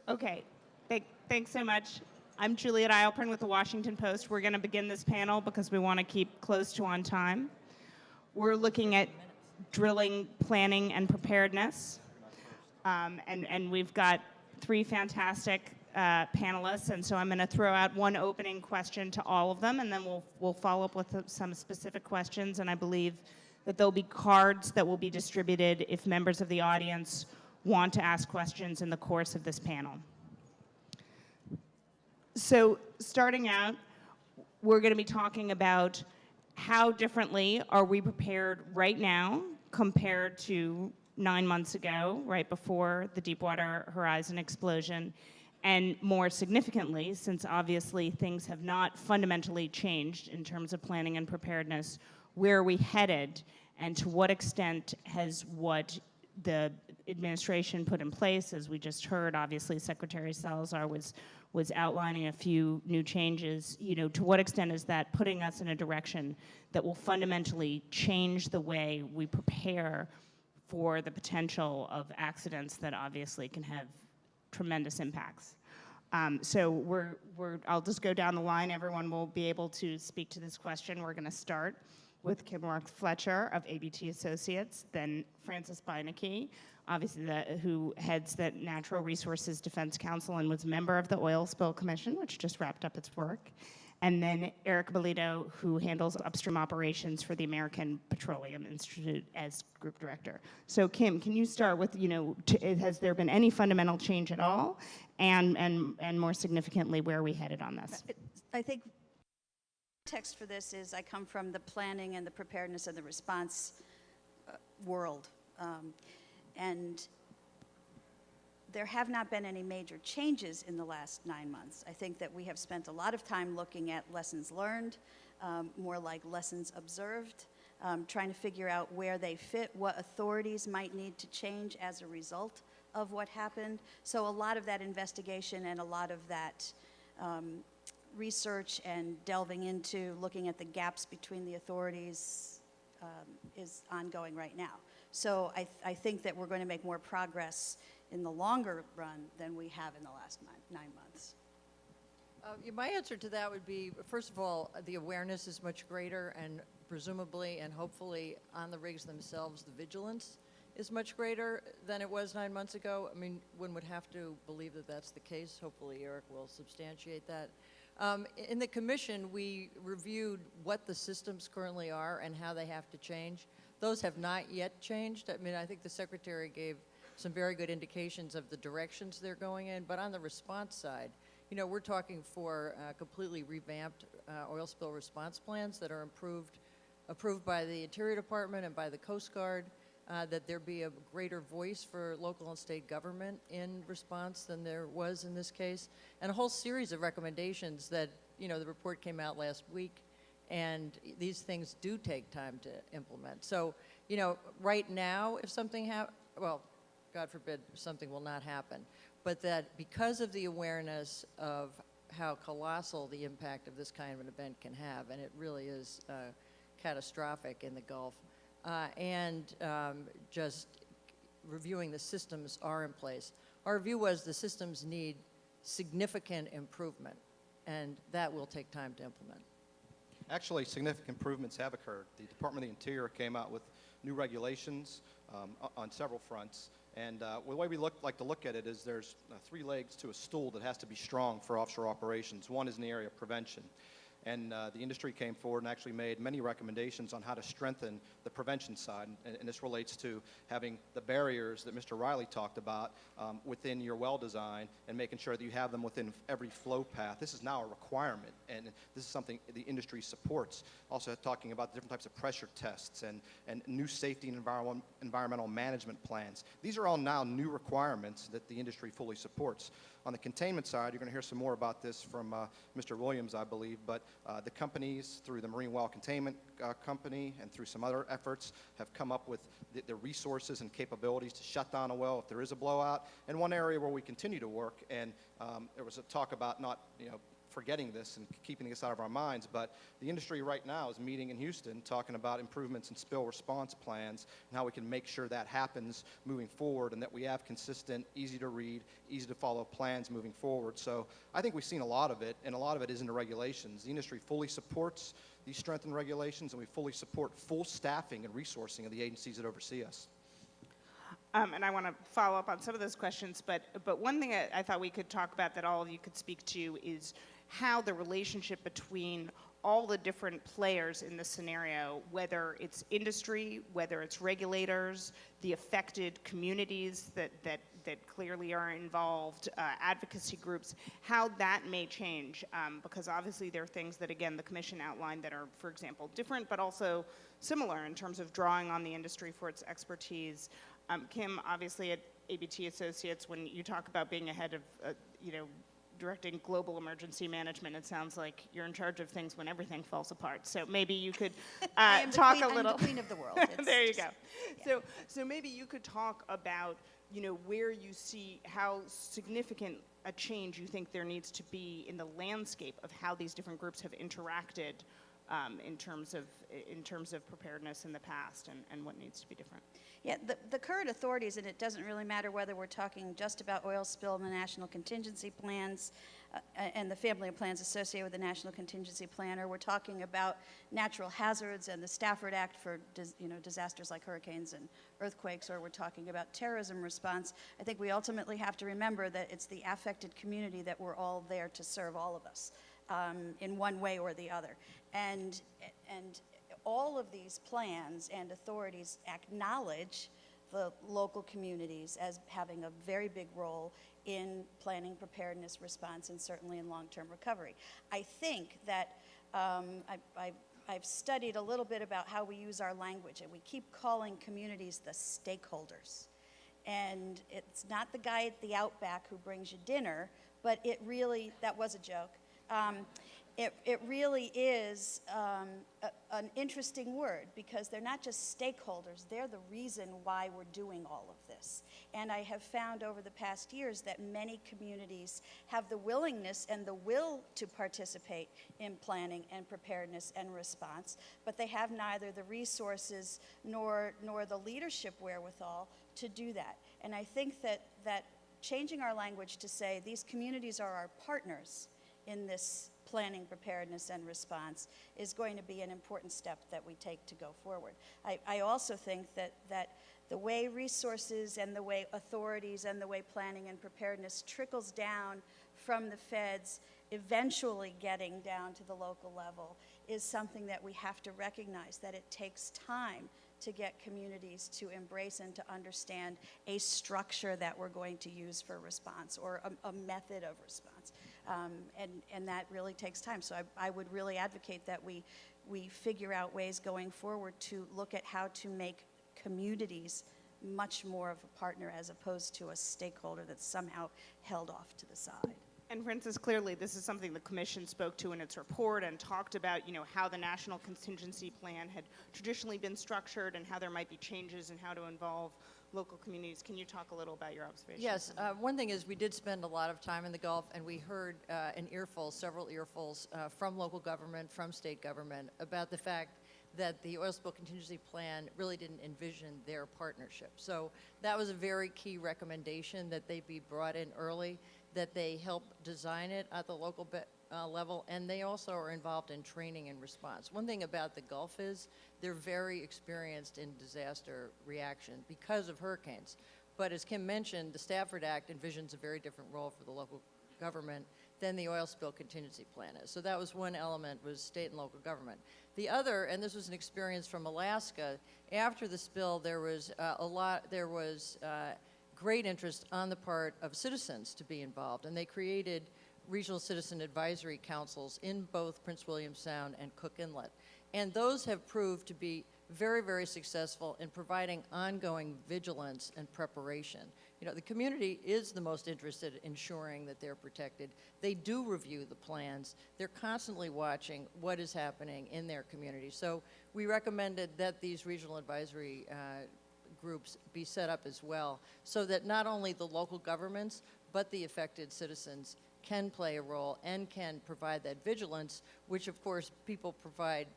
Okay, thanks so much. I'm Juliet Eilpern with the Washington Post. We're going to begin this panel because we want to keep close to on time. We're looking at drilling, planning, and preparedness. And we've got three fantastic panelists, and so I'm going to throw out one opening question to all of them, and then we'll follow up with some specific questions, and I believe that there'll be cards that will be distributed if members of the audience want to ask questions in the course of this panel. So starting out, we're going to be talking about how differently are we prepared right now compared to 9 months ago, right before the Deepwater Horizon explosion, and more significantly, since obviously things have not fundamentally changed in terms of planning and preparedness, where are we headed, and to what extent has what the administration put in place, as we just heard, obviously Secretary Salazar was outlining a few new changes, to what extent is that putting us in a direction that will fundamentally change the way we prepare for the potential of accidents that obviously can have tremendous impacts. So I'll just go down the line. Everyone will be able to speak to this question. We're going to start with Kim Fletcher of ABT Associates, then Francis Beinecke, obviously who heads the Natural Resources Defense Council and was a member of the Oil Spill Commission, which just wrapped up its work, and then Eric Bolito, who handles upstream operations for the American Petroleum Institute as group director. So Kim, can you start with, has there been any fundamental change at all? And more significantly, where are we headed on this? I think context for this is I come from the planning and the preparedness and the response world. And there have not been any major changes in the last 9 months. I think that we have spent a lot of time looking at lessons learned, more like lessons observed, trying to figure out where they fit, what authorities might need to change as a result of what happened. So a lot of that investigation and a lot of that research and delving into looking at the gaps between the authorities is ongoing right now. So I think that we're going to make more progress in the longer run than we have in the last 9 months. My answer to that would be, first of all, the awareness is much greater, and presumably and hopefully on the rigs themselves, the vigilance is much greater than it was 9 months ago. I mean, one would have to believe that that's the case. Hopefully Eric will substantiate that. In the commission, we reviewed what the systems currently are and how they have to change. Those have not yet changed. I mean, I think the Secretary gave some very good indications of the directions they're going in, but on the response side, we're talking for completely revamped oil spill response plans that are approved by the Interior Department and by the Coast Guard, that there be a greater voice for local and state government in response than there was in this case, and a whole series of recommendations that, the report came out last week, and these things do take time to implement. So, right now, if something well, God forbid, something will not happen, but that because of the awareness of how colossal the impact of this kind of an event can have, and it really is catastrophic in the Gulf, and just reviewing the systems are in place. Our view was the systems need significant improvement, and that will take time to implement. Actually, significant improvements have occurred. The Department of the Interior came out with new regulations on several fronts. And the way we like to look at it is there's 3 legs to a stool that has to be strong for offshore operations. One is in the area of prevention. And the industry came forward and actually made many recommendations on how to strengthen the prevention side. And this relates to having the barriers that Mr. Riley talked about within your well design and making sure that you have them within every flow path. This is now a requirement, and this is something the industry supports. Also talking about different types of pressure tests and new safety and environmental management plans. These are all now new requirements that the industry fully supports. On the containment side, you're going to hear some more about this from Mr. Williams, I believe, but the companies, through the Marine Well Containment Company and through some other efforts, have come up with the resources and capabilities to shut down a well if there is a blowout. And one area where we continue to work, and there was a talk about not, forgetting this and keeping this out of our minds, but the industry right now is meeting in Houston talking about improvements in spill response plans and how we can make sure that happens moving forward and that we have consistent, easy to read, easy to follow plans moving forward. So I think we've seen a lot of it, and a lot of it is in the regulations. The industry fully supports these strengthened regulations, and we fully support full staffing and resourcing of the agencies that oversee us. And I want to follow up on some of those questions, but one thing I thought we could talk about that all of you could speak to is how the relationship between all the different players in this scenario, whether it's industry, whether it's regulators, the affected communities that clearly are involved, advocacy groups, how that may change, because obviously there are things that, again, the commission outlined that are, for example, different, but also similar in terms of drawing on the industry for its expertise. Kim, obviously at ABT Associates, when you talk about being ahead of, directing global emergency management, it sounds like you're in charge of things when everything falls apart. So maybe you could talk a little. I'm the queen of the world. There you go. Yeah. So maybe you could talk about, where you see how significant a change you think there needs to be in the landscape of how these different groups have interacted in terms of preparedness in the past and what needs to be different. Yeah, the current authorities, and it doesn't really matter whether we're talking just about oil spill and the national contingency plans and the family of plans associated with the national contingency plan, or we're talking about natural hazards and the Stafford Act for disasters like hurricanes and earthquakes, or we're talking about terrorism response. I think we ultimately have to remember that it's the affected community that we're all there to serve all of us in one way or the other. And all of these plans and authorities acknowledge the local communities as having a very big role in planning preparedness, response, and certainly in long-term recovery. I think that I've studied a little bit about how we use our language, and we keep calling communities the stakeholders. And it's not the guy at the Outback who brings you dinner, but it really, that was a joke. It really is an interesting word, because they're not just stakeholders, they're the reason why we're doing all of this. And I have found over the past years that many communities have the willingness and the will to participate in planning and preparedness and response, but they have neither the resources nor the leadership wherewithal to do that. And I think that changing our language to say these communities are our partners in this planning, preparedness, and response is going to be an important step that we take to go forward. I also think that the way resources and the way authorities and the way planning and preparedness trickles down from the feds, eventually getting down to the local level, is something that we have to recognize, that it takes time to get communities to embrace and to understand a structure that we're going to use for response, or a method of response. And that really takes time. So I would really advocate that we figure out ways going forward to look at how to make communities much more of a partner as opposed to a stakeholder that's somehow held off to the side. And Francis, clearly this is something the Commission spoke to in its report and talked about, how the National Contingency Plan had traditionally been structured and how there might be changes in how to involve local communities. Can you talk a little about your observations? Yes, one thing is we did spend a lot of time in the Gulf, and we heard several earfuls from local government, from state government, about the fact that the oil spill contingency plan really didn't envision their partnership. So that was a very key recommendation, that they be brought in early, that they help design it at the local level, and they also are involved in training and response. One thing about the Gulf is they're very experienced in disaster reaction because of hurricanes. But as Kim mentioned, the Stafford Act envisions a very different role for the local government than the oil spill contingency plan is. So that was one element, was state and local government. The other, and this was an experience from Alaska, after the spill there was great interest on the part of citizens to be involved, and they created regional citizen advisory councils in both Prince William Sound and Cook Inlet. And those have proved to be very, very successful in providing ongoing vigilance and preparation. The community is the most interested in ensuring that they're protected. They do review the plans. They're constantly watching what is happening in their community. So we recommended that these regional advisory groups be set up as well, so that not only the local governments, but the affected citizens can play a role and can provide that vigilance, which of course people provide,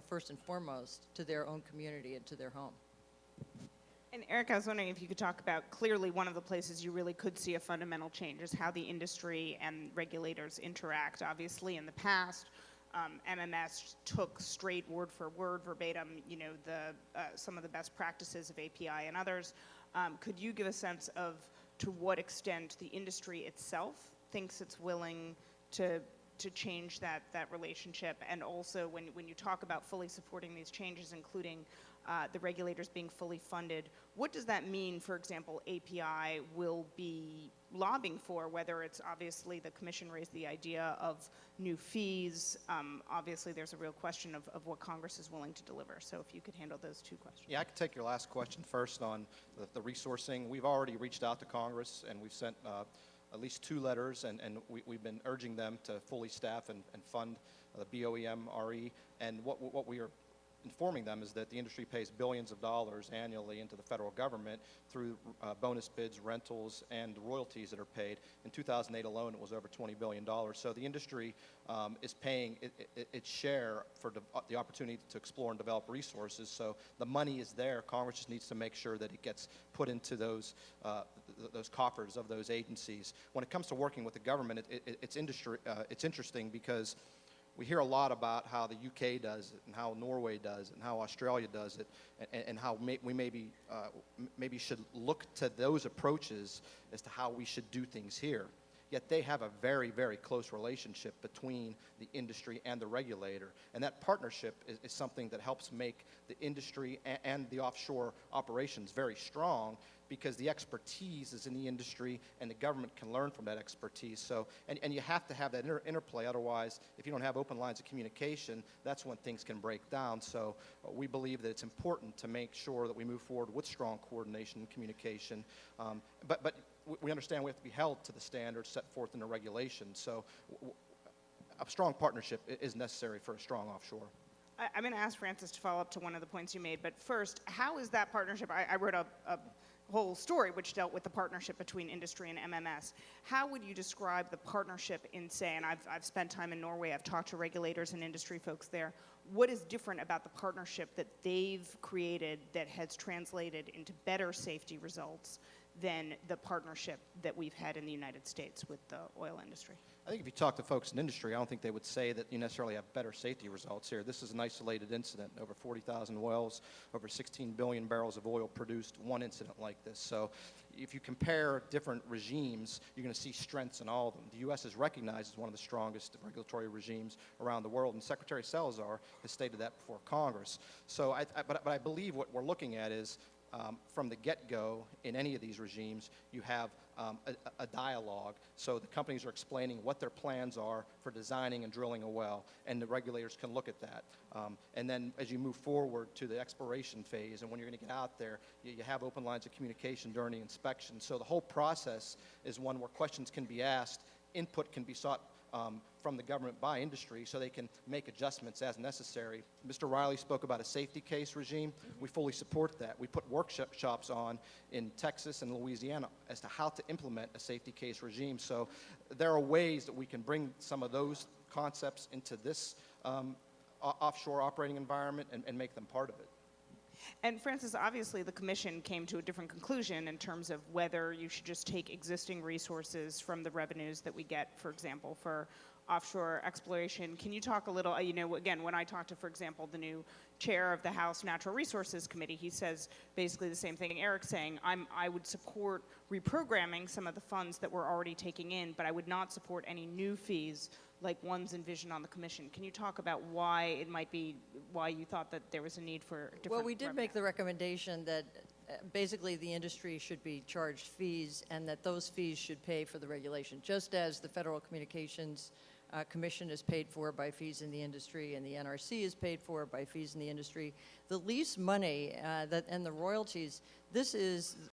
first and foremost to their own community and to their home. And Eric, I was wondering if you could talk about, clearly one of the places you really could see a fundamental change is how the industry and regulators interact. Obviously, in the past, MMS took straight word for word, verbatim, some of the best practices of API and others. Could you give a sense of to what extent the industry itself thinks it's willing to change that relationship? And also, when you talk about fully supporting these changes, including the regulators being fully funded, what does that mean, for example, API will be lobbying for, whether it's obviously the commission raised the idea of new fees. Obviously, there's a real question of what Congress is willing to deliver. So if you could handle those two questions. Yeah, I can take your last question first on the resourcing. We've already reached out to Congress, and we've sent at least 2 letters, and we've been urging them to fully staff and fund the BOEM RE. And what we are informing them is that the industry pays billions of dollars annually into the federal government through bonus bids, rentals, and royalties that are paid. In 2008 alone, it was over $20 billion. So the industry is paying its share for the opportunity to explore and develop resources. So the money is there. Congress just needs to make sure that it gets put into those coffers of those agencies. When it comes to working with the government, it's interesting because we hear a lot about how the UK does it and how Norway does it and how Australia does it, and how we maybe should look to those approaches as to how we should do things here. Yet they have a very, very close relationship between the industry and the regulator. And that partnership is something that helps make the industry and the offshore operations very strong, because the expertise is in the industry and the government can learn from that expertise. So, and you have to have that interplay. Otherwise, if you don't have open lines of communication, that's when things can break down. So we believe that it's important to make sure that we move forward with strong coordination and communication. But we understand we have to be held to the standards set forth in the regulations. So a strong partnership is necessary for a strong offshore. I'm going to ask Francis to follow up to one of the points you made, but first, how is that partnership? I wrote a whole story which dealt with the partnership between industry and MMS. How would you describe the partnership in, say, and I've spent time in Norway, I've talked to regulators and industry folks there. What is different about the partnership that they've created that has translated into better safety results than the partnership that we've had in the United States with the oil industry? I think if you talk to folks in industry, I don't think they would say that you necessarily have better safety results here. This is an isolated incident. Over 40,000 wells, over 16 billion barrels of oil produced, one incident like this. So if you compare different regimes, you're going to see strengths in all of them. The U.S. is recognized as one of the strongest regulatory regimes around the world, and Secretary Salazar has stated that before Congress. So, but I believe what we're looking at is from the get-go in any of these regimes, you have a dialogue. So the companies are explaining what their plans are for designing and drilling a well, and the regulators can look at that. And then as you move forward to the exploration phase, and when you're going to get out there, you have open lines of communication during the inspection. So the whole process is one where questions can be asked, input can be sought from the government by industry, so they can make adjustments as necessary. Mr. Riley spoke about a safety case regime. We fully support that. We put workshops on in Texas and Louisiana as to how to implement a safety case regime. So there are ways that we can bring some of those concepts into this offshore operating environment and make them part of it. And Francis, obviously the commission came to a different conclusion in terms of whether you should just take existing resources from the revenues that we get, for example, for offshore exploration. Can you talk a little, again, when I talked to, for example, the new chair of the House Natural Resources Committee, he says basically the same thing Eric's saying. I would support reprogramming some of the funds that we're already taking in, but I would not support any new fees like ones envisioned on the commission. Can you talk about why you thought that there was a need for different Well, we did make the recommendation that basically the industry should be charged fees, and that those fees should pay for the regulation, just as the Federal Communications Commission is paid for by fees in the industry, and the NRC is paid for by fees in the industry. The lease money and the royalties, this is